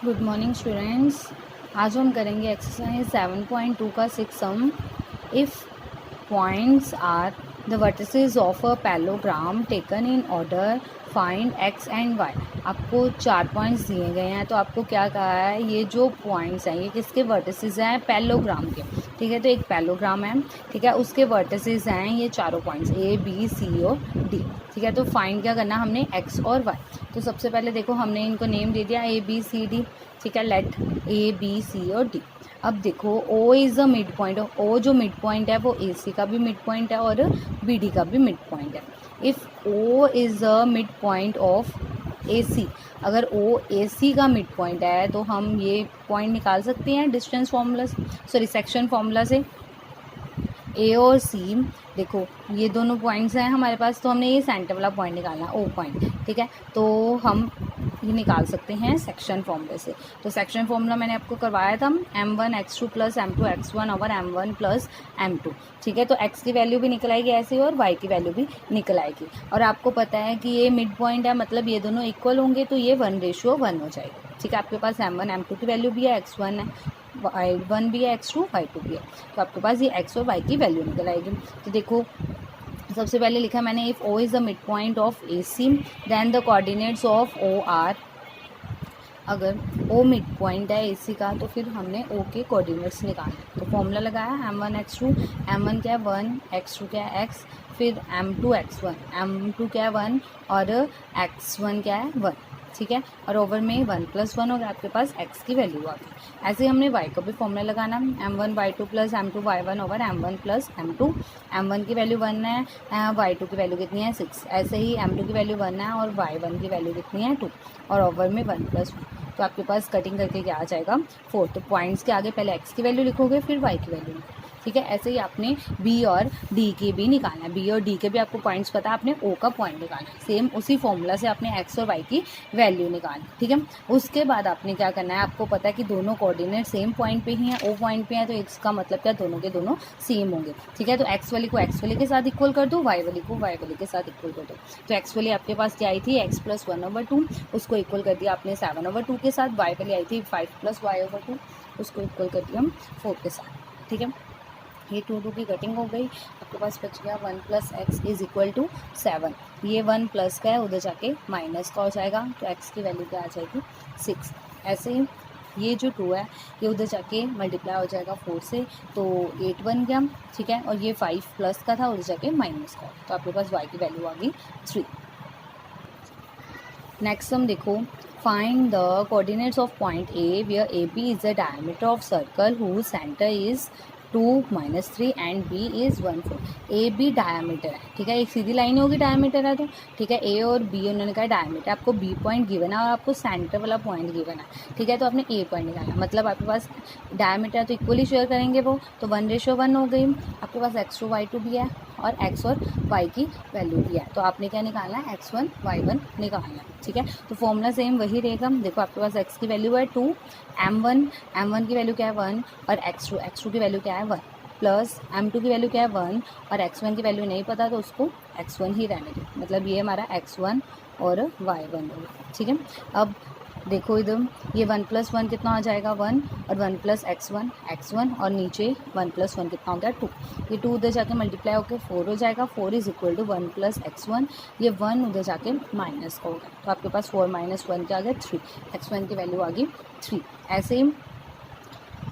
Good morning students. आज हम करेंगे एक्सरसाइज 7.2 का 6 sum. If points are the vertices of a parallelogram taken in order find X and Y. आपको 4 points दिए गए हैं, तो आपको क्या कहा है, ये जो पॉइंट्स हैं ये किसके वर्टिसेस हैं, पैलोग्राम के। ठीक है, तो एक पैलोग्राम है, ठीक है, उसके वर्टिसेस हैं ये चारों पॉइंट्स ए बी सी और डी। ठीक है, तो फाइंड क्या करना हमने एक्स और वाई। तो सबसे पहले देखो हमने इनको नेम दे दिया ए बी सी डी। ठीक है, लेट ए बी सी और डी। अब देखो O is a mid point. O जो मिड पॉइंट है वो ए सी का भी मिड पॉइंट है और बी डी का भी मिड पॉइंट है। If O is a mid point of A C, अगर ओ ए सी का मिड पॉइंट है तो हम ये पॉइंट निकाल सकते हैं distance formula sorry section formula से। ए और सी देखो ये दोनों पॉइंट्स हैं हमारे पास, तो हमने ये सेंटर वाला पॉइंट निकालना है, ओ पॉइंट। ठीक है, तो हम ये निकाल सकते हैं सेक्शन फॉर्मूले से। तो सेक्शन फॉर्मूला मैंने आपको करवाया था, m1 x2 plus m2 x1 over m1 plus m2। ठीक है, तो x की वैल्यू भी निकल आएगी ऐसे और y की वैल्यू भी निकल आएगी। और आपको पता है कि ये मिड पॉइंट है, मतलब ये दोनों इक्वल होंगे, तो ये 1:1 हो जाएगी। ठीक है, आपके पास m1 m2 की वैल्यू भी है, x1 है, y1 भी है, x2 y2 भी है, तो आपके पास ये x और y की वैल्यू निकल आएगी। तो देखो सबसे पहले लिखा मैंने, if O is the mid point of A C then the coordinates of O are. अगर ओ मिड पॉइंट है ए सी का तो फिर हमने ओ के कोऑर्डिनेट्स निकालने। तो फॉर्मूला लगाया m1 x2, m1 क्या है 1, x2 क्या है x, फिर m2 x1, m2 क्या है 1 और x1 क्या है 1। ठीक है, और ओवर में 1+1 होगा, आपके पास x की वैल्यू आ गई। ऐसे ही हमने y को भी फॉर्मूला लगाना, m1 y2 plus m2 y1 over m1 plus m2। m1 की वैल्यू 1 है, y2 की वैल्यू कितनी है 6। ऐसे ही m2 की वैल्यू 1 है और y1 की वैल्यू कितनी है 2, और ओवर में 1+1। तो आपके पास कटिंग करके क्या आ जाएगा 4। तो पॉइंट्स के आगे पहले x की वैल्यू लिखोगे फिर y की वैल्यू। ठीक है, ऐसे ही आपने b और d के भी निकालना है। b और d के भी आपको पॉइंट्स पता है, आपने o का पॉइंट निकालना है। सेम उसी फॉर्मूला से आपने x और y की वैल्यू निकालनी। ठीक है, उसके बाद आपने क्या करना है, आपको पता है कि दोनों कोऑर्डिनेट सेम पॉइंट पे ही हैं, o पॉइंट पे हैं, तो इसका मतलब क्या दोनों के दोनों सेम होंगे। ठीक है, तो x वाली को x वाले के साथ इक्वल कर दो, y वाली को y वाले के साथ इक्वल कर दो। तो x वाली आपके पास क्या आई थी x प्लस 1/2, उसको इक्वल कर दिया आपने 7/2 के साथ। y वाली आई थी 5 प्लस y/2, उसको इक्वल कर दिया हम 4 के साथ। ठीक है, ये 2 की कटिंग हो गई, आपके पास बच गया 1 plus x is equal to 7। ये 1 प्लस का है, उधर जाके माइनस का हो जाएगा, तो x की वैल्यू क्या आ जाएगी 6। ऐसे ही ये जो 2 है ये उधर जाके मल्टीप्लाई हो जाएगा 4 से, तो 8 बन गया। ठीक है, और ये 5 प्लस का था, उधर जाके माइनस का, तो आपके पास y की वैल्यू आ गई 3। नेक्स्ट हम देखो, find the coordinates of point A where A B is the diameter of circle whose centre is 2 -3 and B is 1/4। A B diameter है। ठीक है, एक सीधी लाइन होगी, डायमीटर है तो। ठीक है, ए और बी उन्होंने कहा डायमीटर, आपको बी पॉइंट गिवन है और आपको सेंटर वाला पॉइंट गिवन है। ठीक है, तो आपने ए पॉइंट निकालना, मतलब आपके पास डायमीटर तो इक्वली शेयर करेंगे वो, तो 1:1 हो गई। आपके पास x2 y2 भी है और x और y की वैल्यू भी है, तो आपने क्या निकालना है x1 y1 निकालना है। ठीक है, तो फॉर्मूला सेम वही रहेगा। देखो आपके पास x की वैल्यू है 2, m1 की वैल्यू क्या है 1 और x2 की वैल्यू क्या है 1, प्लस m2 की वैल्यू क्या है 1 और x1 की वैल्यू नहीं पता तो उसको x1 ही रहने दो, मतलब ये हमारा x1 और y1 होगा। ठीक है, अब देखो इधर ये 1 + 1 कितना हो जाएगा 1 और 1 + x1 और नीचे 1 + 1 कितना हो गया 2। ये 2 उधर जाके मल्टीप्लाई होकर 4 हो जाएगा, 4 इज इक्वल टू 1 + x1। ये 1 उधर जाके माइनस का होगा, तो आपके पास 4 - 1 क्या आ गया 3। x1 की वैल्यू आ गई 3। ऐसे ही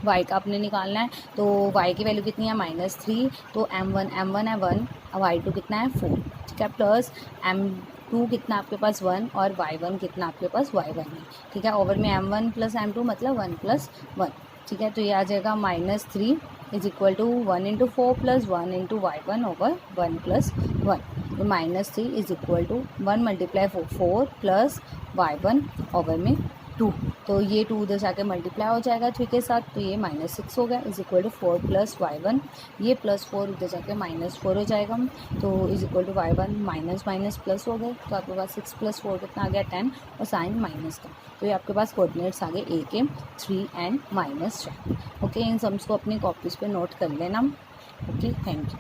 y का आपने निकालना है, तो y की वैल्यू कितनी है -3, तो m1 है 1, y2 कितना है 4। ठीक है, प्लस m2 कितना आपके पास 1 और y1 कितना आपके पास y1 है। ठीक है, ओवर में m1 + m2 मतलब 1 + 1। ठीक है, तो ये आ जाएगा -3 is equal to 1 × 4 + 1 × y1 over 1 + 1। तो -3 is equal to 1 × 4 plus y1 over में 2। तो ये 2 उधर जाके मल्टीप्लाई हो जाएगा 3 के साथ, तो ये -6 हो गया इज इक्वल टू 4 + y1। ये +4 उधर जाके -4 हो जाएगा, तो is equal to y1 minus plus हो गए, तो आपके पास 6 + 4 कितना आ गया 10 और साइन माइनस का। तो ये आपके पास कोऑर्डिनेट्स आ गए ए के 3 एंड -4। ओके, इन सम्स को अपनी कॉपीज़ पे नोट कर लेना। Okay, thank you.